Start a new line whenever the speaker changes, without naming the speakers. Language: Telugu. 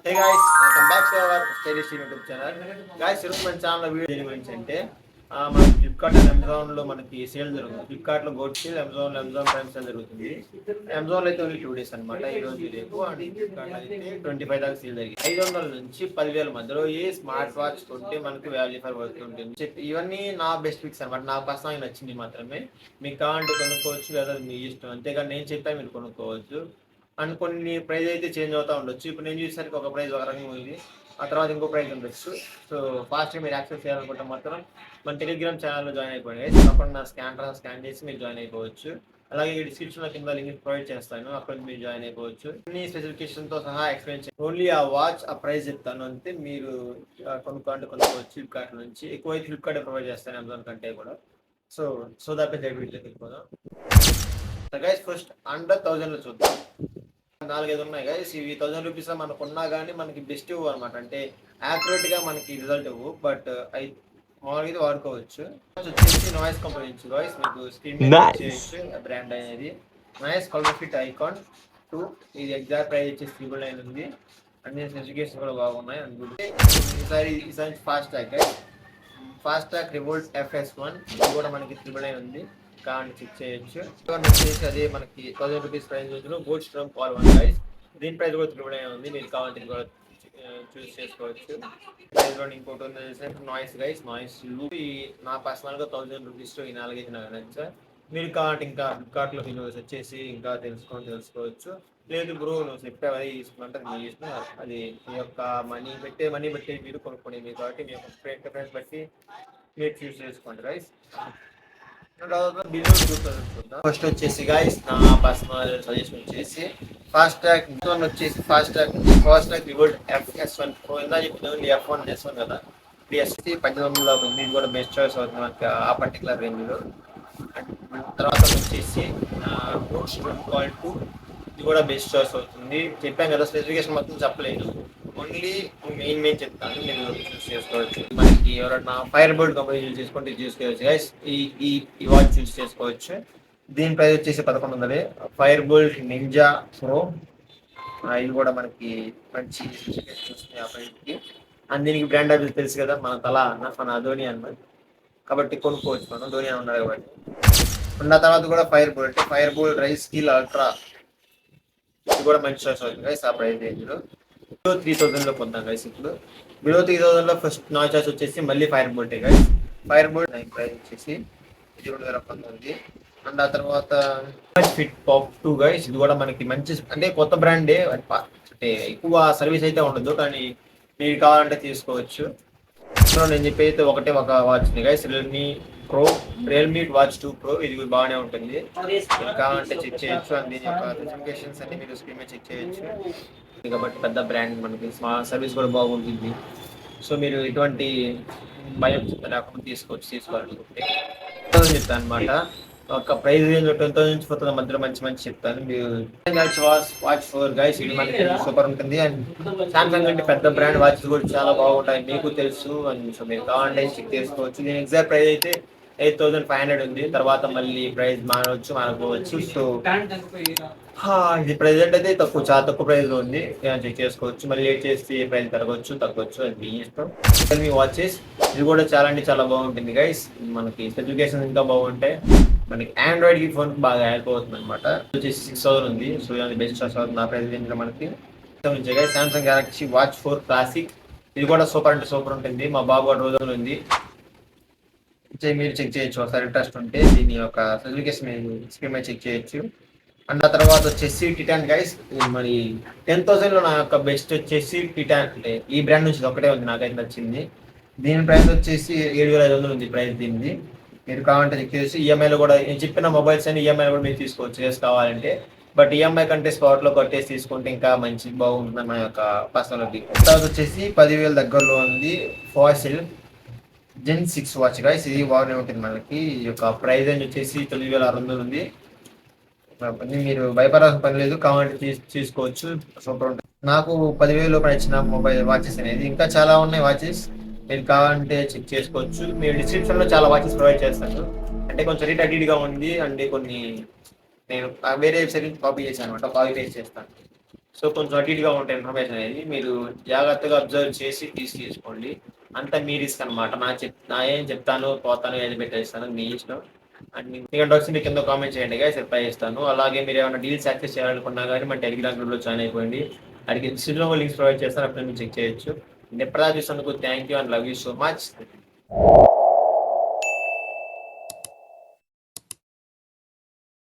Hey guys, welcome back to our stylish YouTube channel. Guys, ఈరోజు మన ఛానల్ వీడియో దేని గురించి అంటే మన ఫ్లిప్కార్ట్ అండ్ అమెజాన్లో మనకి సేల్ జరుగుతుంది. ఫ్లిప్కార్ట్లో gold sale, Amazon prime sale జరుగుతుంది. అమెజాన్లో అయితే ఓన్లీ 2 days అనమాట, ఈ రోజు రేపు. అండ్ ఫ్లిప్కార్ట్లో అయితే 25 దాకా సేల్ జరిగింది. 500 నుంచి 10,000 మధ్యలో ఏ స్మార్ట్ వాచ్ కొంటే మనకు వాల్యూ ఫర్ వర్త్ ఉంటుంది. ఇవన్నీ నా బెస్ట్ పిక్స్ అనమాట, నాకు పర్సనల్గా నచ్చింది మాత్రమే. మీకు కావాలంటే కొనుక్కోవచ్చు, లేదా మీ ఇష్టం. అంతేగాని నేను చెప్పాను మీరు కొనుక్కోవచ్చు. అండ్ కొన్ని ప్రైస్ అయితే చేంజ్ అవుతూ ఉండొచ్చు. ఇప్పుడు నేను చూసేసరికి ఒక ప్రైస్ ఒక రకంగా ఉంది, ఆ తర్వాత ఇంకో ప్రైస్ ఉండొచ్చు. సో ఫాస్ట్గా మీరు యాక్సెస్ చేయాలనుకుంటే మాత్రం మన టెలిగ్రామ్ ఛానల్లో జాయిన్ అయిపోయింది. తప్పకుండా స్కాన్ చేసి మీరు జాయిన్ అయిపోవచ్చు. అలాగే ఈ డిస్క్రిప్షన్లో కింద లింక్ ప్రొవైడ్ చేస్తాను, అక్కడ మీరు జాయిన్ అయిపోవచ్చు. అన్ని స్పెసిఫికేషన్తో సహా ఎక్స్ప్లెయిన్ చేయండి. ఓన్లీ ఆ వాచ్ ఆ ప్రైస్ చెప్తాను అంతే. మీరు కొనుక్కోవచ్చు ఫ్లిప్కార్ట్ నుంచి. ఎక్కువైతే ఫ్లిప్కార్ట్ ప్రొవైడ్ చేస్తాను అమెజాన్ కంటే కూడా. సో దాపై వీటిలోకి వెళ్ళిపోదాం. గైస్, ఫస్ట్ అండర్ 1000లో చూద్దాం. 4-5 ఉన్నాయి గైస్. ఇవి 1000 రూపీస్ మనకు ఉన్నా కానీ మనకి బెస్ట్ ఇవ్వు అనమాట. అంటే యాక్యురేట్ గా మనకి రిజల్ట్ ఇవ్వు, బట్ అవి మామూలుగా అయితే వాడుకోవచ్చు. వచ్చేసి నాయిస్ కంపెనీ నుంచి గాయ్స్, మీకు స్క్రీన్ చేయొచ్చు బ్రాండ్ అనేది నాయిస్ కలర్ ఫిట్ ఐకాన్ 2. ఇది ఎగ్జాక్ట్ ప్రైస్ వచ్చేసి 999 ఉంది. అన్ని స్పెసిఫికేషన్ కూడా బాగున్నాయి. అనుకుంటే ఈసారి ఫాస్ట్ ట్రాక్ రివోల్ట్ FS1 ఇది కూడా మనకి 999 ఉంది. కావాలంటే చెక్ చేయొచ్చు. వచ్చేసి అదే మనకి 1000 రూపీస్ ప్రైస్ లో గోల్డ్ స్ట్రామ్ కాల్ 1 గైస్. దీని ప్రైస్ కూడా 999 ఉంది. మీరు కావాలంటే కూడా చూస్ చేసుకోవచ్చు. ప్రైస్ లో ఇంకోటి ఉంది నాయిస్ గైస్, నాయిస్ లూప్. నా పర్సనల్ గా 1000 రూపీస్ లో ఈ 4 అయితే నాకు నచ్చా. మీరు కావాలంటే ఇంకా ఫ్లిప్కార్ట్ లో మీరు వచ్చేసి ఇంకా తెలుసుకోవచ్చు. లేదు బ్రో నువ్వు చెప్పావు అది తీసుకుంటే మీరు ఇష్టం. అది మీ యొక్క మనీ బట్టి మీరు కొనుక్కోండి. మీరు కాబట్టి మీ యొక్క ప్రిఫరెన్స్ బట్టి మీరు చూస్ చేసుకోండి గైస్. ఫస్ట్ వచ్చేసి గైస్ నా పర్సనల్ సజెషన్ వచ్చేసి fast track revolt FS1 Pro. ఇందా చెప్పింది F1 S1 కదా, ఇది SC 1800 ఉంది. ఇది కూడా బెస్ట్ చాయిస్ అవుతుంది మనకి ఆ పర్టికులర్ రేంజ్ లో. తర్వాత వచ్చేసి గోల్డ్ స్ట్రామ్ కాల్ 2. ఇది కూడా బెస్ట్ చాయిస్ అవుతుంది. చెప్పాను కదా, స్పెసిఫికేషన్ మొత్తం చెప్పలేదు, ఓన్లీ మెయిన్ చెప్తాను, మీరు చూస్ చేసుకోవచ్చు. మనకి ఎవరైనా ఫైర్ బోల్ట్ కంపెనీ యూజ్ చేసుకుంటే చూసుకోవచ్చు గైస్. ఈ వాచ్ చూస్ చేసుకోవచ్చు. దీని ప్రైస్ వచ్చేసి 1100. ఫైర్ బోల్ట్ నింజా ప్రో, ఇది కూడా మనకి మంచి స్పెసిఫికేషన్ వస్తుంది ఆ ప్రైస్కి. అండ్ దీనికి బ్రాండ్ అది తెలుసు కదా, మన తల అన్న మన ధోని అన్నమాట, కాబట్టి కొనుక్కోవచ్చు మనం. ధోని అని ఉన్నారు కాబట్టి. ఉన్న తర్వాత కూడా fire bolt rice skill ultra, ఇది కూడా మంచి చాయిస్ అవుతుంది గైస్ ఆ ప్రైస్ రేంజ్లో. బిలో 3000 లో పొందాం గైస్. ఇప్పుడు బిలో 3000 లో ఫస్ట్ నా చాయిస్ వచ్చేసి మళ్ళీ ఫైర్ బోల్టే గైస్. ఫైర్ బోల్ట్ ప్రైస్ వచ్చేసి 2019. అండ్ ఆ తర్వాత ఫిట్ పాప్ 2 గైస్. ఇది కూడా మనకి మంచి, అంటే కొత్త బ్రాండే, అంటే ఎక్కువ సర్వీస్ అయితే ఉండదు, కానీ మీరు కావాలంటే తీసుకోవచ్చు. నేను చెప్పేది ఒకటే ఒక watch guys, Realme watch 2 Pro. ఇది బాగానే ఉంటుంది, కావాలంటే చెక్ చేయొచ్చు. అండ్ దీని యొక్క స్పెసిఫికేషన్స్ అన్ని మీరు స్క్రీన్ మీద చెక్ చేయొచ్చు. కాబట్టి పెద్ద బ్రాండ్, మనకి సర్వీస్ కూడా బాగుంటుంది. సో మీరు ఎటువంటి భయం లేకుండా తీసుకోవాలనుకుంటే చెప్తాను అనమాట. ఒక ప్రైస్ రేంజ్ 10,000 నుంచి 4,000 మధ్యలో మంచి చెప్తాను. మీరు వాచ్ 4 గైస్, ఇది మనకి సూపర్ ఉంటుంది. అండ్ సామ్సంగ్ అంటే పెద్ద బ్రాండ్ వాచెస్ కూడా చాలా బాగుంటాయి, మీకు తెలుసు. అండ్ సో మీరు కావాలంటే చెక్ చేసుకోవచ్చు. దీని ఎగ్జాక్ట్ ప్రైస్ అయితే 8,500 ఉంది. తర్వాత మళ్ళీ ప్రైస్ మారకపోవచ్చు. సో ఇది ప్రెసెంట్ అయితే చాలా తక్కువ ప్రైస్ లో ఉంది, చెక్ చేసుకోవచ్చు. మళ్ళీ లేట్ చేసి ప్రైస్ తగ్గొచ్చు, అది మీ ఇష్టం. రియల్మీ వాచెస్, ఇది కూడా చాలా అంటే చాలా బాగుంటుంది గైస్. మనకి స్పెసిఫికేషన్ ఇంకా బాగుంటాయి. మనకి ఆండ్రాయిడ్ కి ఫోన్ బాగా హెల్ప్ అవుతుంది అనమాట. వచ్చేసి 6000 ఉంది. సో అది బెస్ట్ చాయిస్ అవుతుంది నా ప్రైస్ రేంజ్ లో మనకి. సామ్సంగ్ గెలాక్సీ వాచ్ 4 క్లాసిక్, ఇది కూడా సూపర్ అంటే సూపర్ ఉంటుంది. మా బాబు రోజులు ఉంది, మీరు చెక్ చేయొచ్చు ఒకసారి ఇంట్రెస్ట్ ఉంటే. దీని యొక్క స్పెసిఫికేషన్ స్క్రీన్ మీద చెక్ చేయొచ్చు. అండ్ ఆ తర్వాత వచ్చేసి టిటాన్ గైస్. మరి 10,000 లో నా యొక్క బెస్ట్ వచ్చేసి టిటాన్, అంటే ఈ బ్రాండ్ నుంచి ఒకటే ఉంది నాకైతే నచ్చింది. దీని ప్రైస్ వచ్చేసి 7,500 ఉంది ప్రైస్ దీనిది. మీరు కావాలంటే చెక్ చేసి ఈఎంఐలో కూడా, నేను చెప్పిన మొబైల్స్ అని ఈఎంఐ కూడా మీరు తీసుకోవచ్చు కావాలంటే. బట్ ఈఎంఐ కంటే స్పాట్లో కట్టేసి తీసుకుంటే ఇంకా మంచి బాగుంటుంది మన యొక్క పర్సనల్. తర్వాత వచ్చేసి 10,000 దగ్గరలో ఉంది ఫాసిల్ Gen 6 వాచ్ గైస్. ఇది బాగానే ఉంటుంది మనకి. ఈ యొక్క ప్రైస్ రేంజ్ వచ్చేసి 9,600 ఉంది. మీరు భయపడాల్సిన పని లేదు, కావాలంటే తీసుకోవచ్చు, సూపర్ ఉంటుంది. నాకు 10,000 లోపల ఇచ్చిన మొబైల్ వాచెస్ అనేది ఇంకా చాలా ఉన్నాయి వాచెస్, మీరు కావాలంటే చెక్ చేసుకోవచ్చు. మీరు డిస్క్రిప్షన్ లో చాలా వాచెస్ ప్రొవైడ్ చేస్తాను. అంటే కొంచెం రేట్ అడిగా ఉంది, అంటే కొన్ని నేను వేరే వెబ్సైట్ నుంచి కాపీ చేశాను అనమాట, కాపీ పేస్ట్ చేస్తాను. సో కొంచెం అటు ఇటుగా ఉంటాయి ఇన్ఫర్మేషన్ అనేది. మీరు జాగ్రత్తగా అబ్జర్వ్ చేసి తీసుకోండి. అంతా మీ రిస్క్ అనమాట. నా ఏం చెప్తాను, పోతాను, ఏది పెట్టేస్తాను మీ ఇష్టం. అండ్ మీకు డౌట్స్ మీ కింద కామెంట్ చేయండి గైస్, రిప్లై ఇస్తాను. అలాగే మీరు ఏమైనా డీల్స్ యాక్సెస్ చేయాలనుకున్నా కానీ మన టెలిగ్రామ్ గ్రూప్లో జాయిన్ అయిపోయింది. అడిగి డిస్క్రిప్షన్లో లింక్స్ ప్రొవైడ్ చేస్తారు, అప్పుడు మీరు చెక్ చేయొచ్చు. ఎప్పటిదా చూసినందుకు thank you and love you so much.